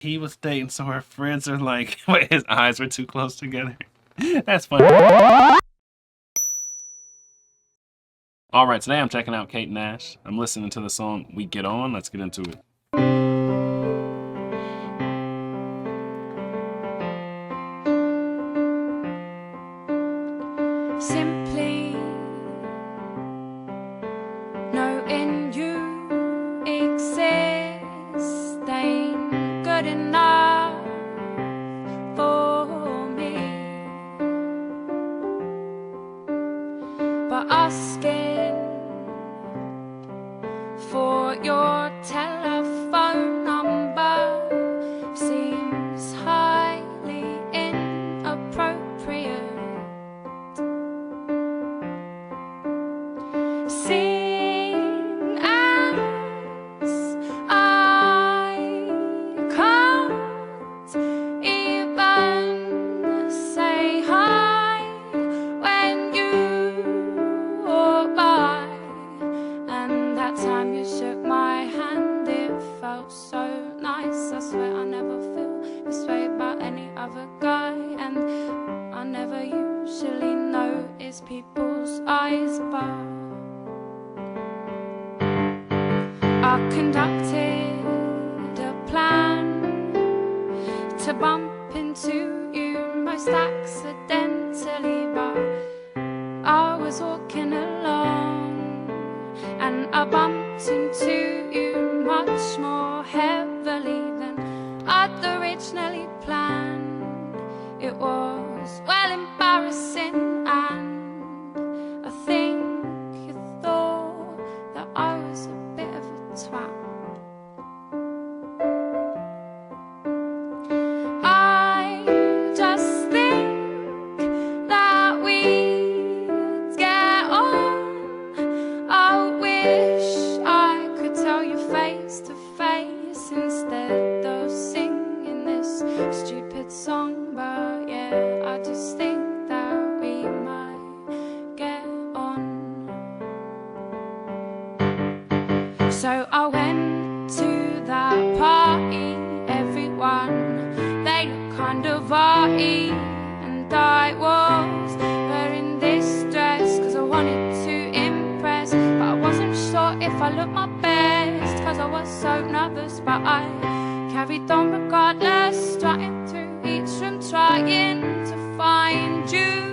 he was dating, so her friends are like, wait, his eyes were too close together. That's funny. All right, today I'm checking out Kate Nash. I'm listening to the song We Get On. Let's get into it. Simply knowing you exist ain't good enough for me, but asking for your telephone number seems highly inappropriate. Seeing as I can't even say hi when you walk by, and that time you shook my hand, it felt so nice. I swear I never feel this way about any other guy, and I never usually notice people's eyes, but I conducted a plan to bump into you most accidentally, but I was walking along and I bumped into you much more heavily than I'd originally planned. It was well embarrassing, and I think you thought that I was a bit of a twat. I just think that we'd get on. I wish I could tell you face to face instead of singing this stupid song, but yeah, I just think that we might get on. So I went to that party, everyone, they looked kind of arty, and I was wearing this dress cause I wanted to impress, but I wasn't sure if I looked my best cause I was so nervous, but I carried on regardless, strutting through each room trying to find you.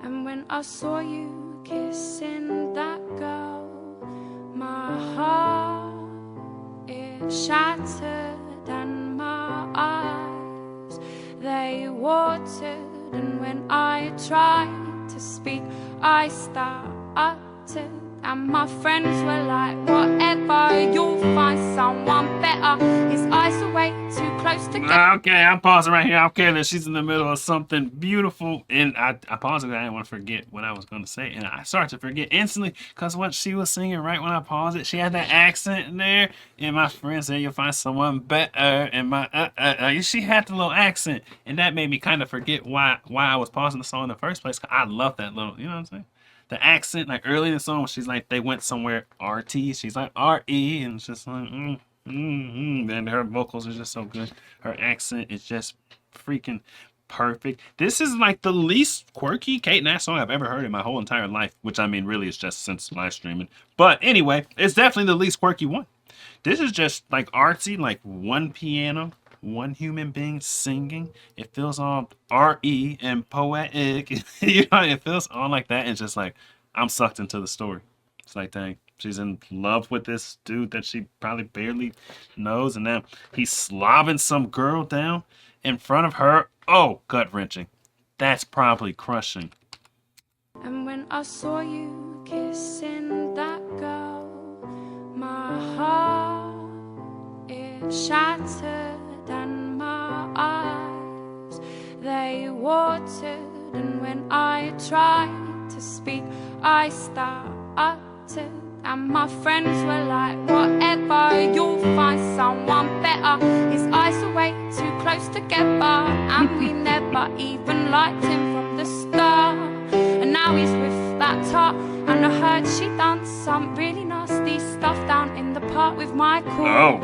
And when I saw you kissing that girl, my heart, it shattered, and my eyes, they watered, and when I tried to speak, I stuttered, and my friends were like, whatever, you'll find someone better. His eyes are way too close together. Okay, I'm pausing right here. Okay, that she's in the middle of something beautiful, and I paused because I didn't want to forget what I was going to say, and I started to forget instantly because what she was singing right when I paused it, she had that accent in there, and my friend said you'll find someone better, and my she had the little accent, and that made me kind of forget why I was pausing the song in the first place. Cause I love that little, you know what I'm saying? The accent, like early in the song, she's like they went somewhere RT, she's like RE, and it's just like and her vocals are just so good. Her accent is just freaking perfect. This is like the least quirky Kate Nash song I've ever heard in my whole entire life, which I mean really is just since live streaming. But anyway, it's definitely the least quirky one. This is just like artsy, like one piano, one human being singing. It feels all RE and poetic. You know, it feels all like that. It's just like I'm sucked into the story. It's like, dang, she's in love with this dude that she probably barely knows, and then he's slobbing some girl down in front of her. Oh, gut-wrenching. That's probably crushing. And when I saw you kissing that girl, my heart, it shattered, and my eyes, they watered, and when I tried to speak, I stuttered, and my friends were like, whatever, you'll find someone better. His eyes are way too close together, and we never even liked him from the start. And now he's with that top, and I heard she done some really nasty stuff down in the park with Michael. Oh.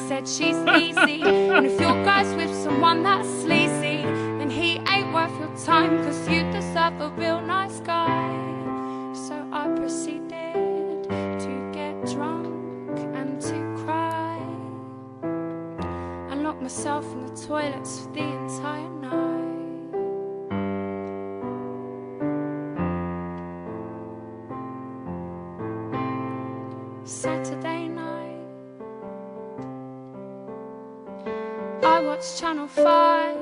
said she's easy. And if your guy's with someone that's sleazy, then he ain't worth your time, cause you deserve a real nice guy. So I proceeded to get drunk and to cry, and locked myself in the toilets for the entire night. Saturday night, I watched Channel 5.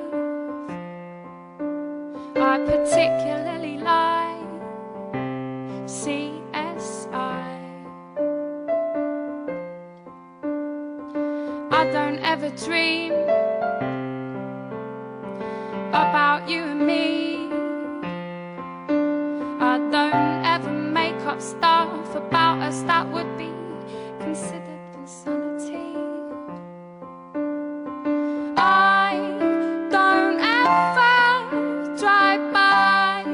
I particularly like CSI. I don't ever dream about you and me. I don't ever make up stuff about us that would be considered insanity. I don't ever drive by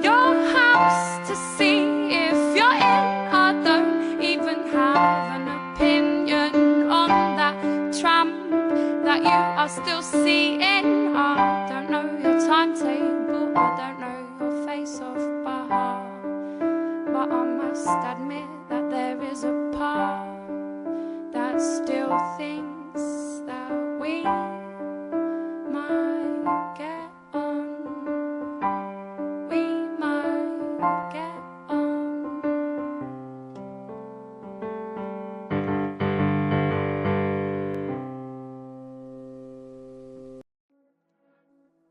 your house to see if you're in. I don't even have an opinion on that tramp that you are still seeing. I don't know your timetable, I don't know your face off by heart, but I must admit that there is a part that still thinks that we might get on. We might get on.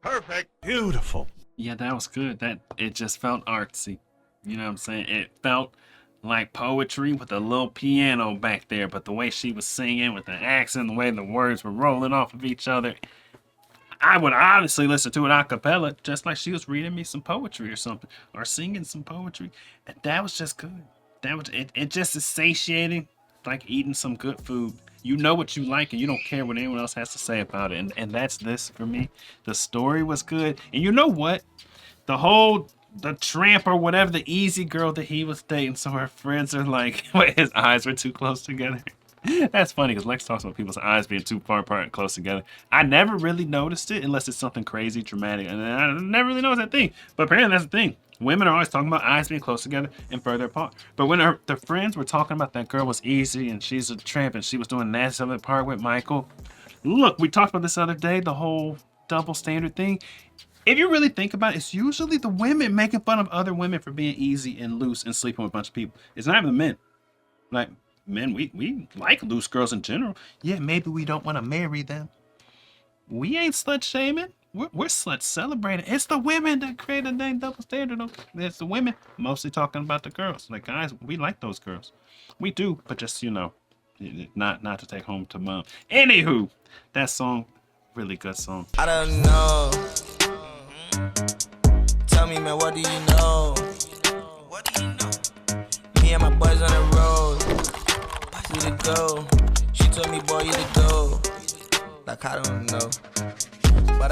Perfect. Beautiful. Yeah, that was good. That it just felt artsy. You know what I'm saying? It felt like poetry with a little piano back there, but the way she was singing with the accent, the way the words were rolling off of each other, I would honestly listen to it a cappella, just like she was reading me some poetry or something, or singing some poetry. And that was just good. That was it. It just is satiating, like eating some good food. You know what you like, and you don't care what anyone else has to say about it. And that's this for me. The story was good, and you know what? The tramp or whatever, the easy girl that he was dating, so her friends are like, wait, his eyes were too close together. That's funny because Lex talks about people's eyes being too far apart and close together. I never really noticed it unless it's something crazy, dramatic, and I never really noticed that thing. But apparently that's the thing. Women are always talking about eyes being close together and further apart. But when the friends were talking about that girl was easy and she's a tramp and she was doing that something part with Michael. Look, we talked about this other day, the whole double standard thing. If you really think about it, it's usually the women making fun of other women for being easy and loose and sleeping with a bunch of people. It's not even the men. Like, men, we like loose girls in general. Yeah, maybe we don't want to marry them. We ain't slut shaming. We're slut celebrating. It's the women that create a dang double standard. It's the women mostly talking about the girls. Like, guys, we like those girls. We do, but just, you know, not to take home to mom. Anywho, that song, really good song. I don't know. Tell me, man, what do you know? What do you know? Me and my boys on the road. We to go. She told me, boy, you to go. Like, I don't know.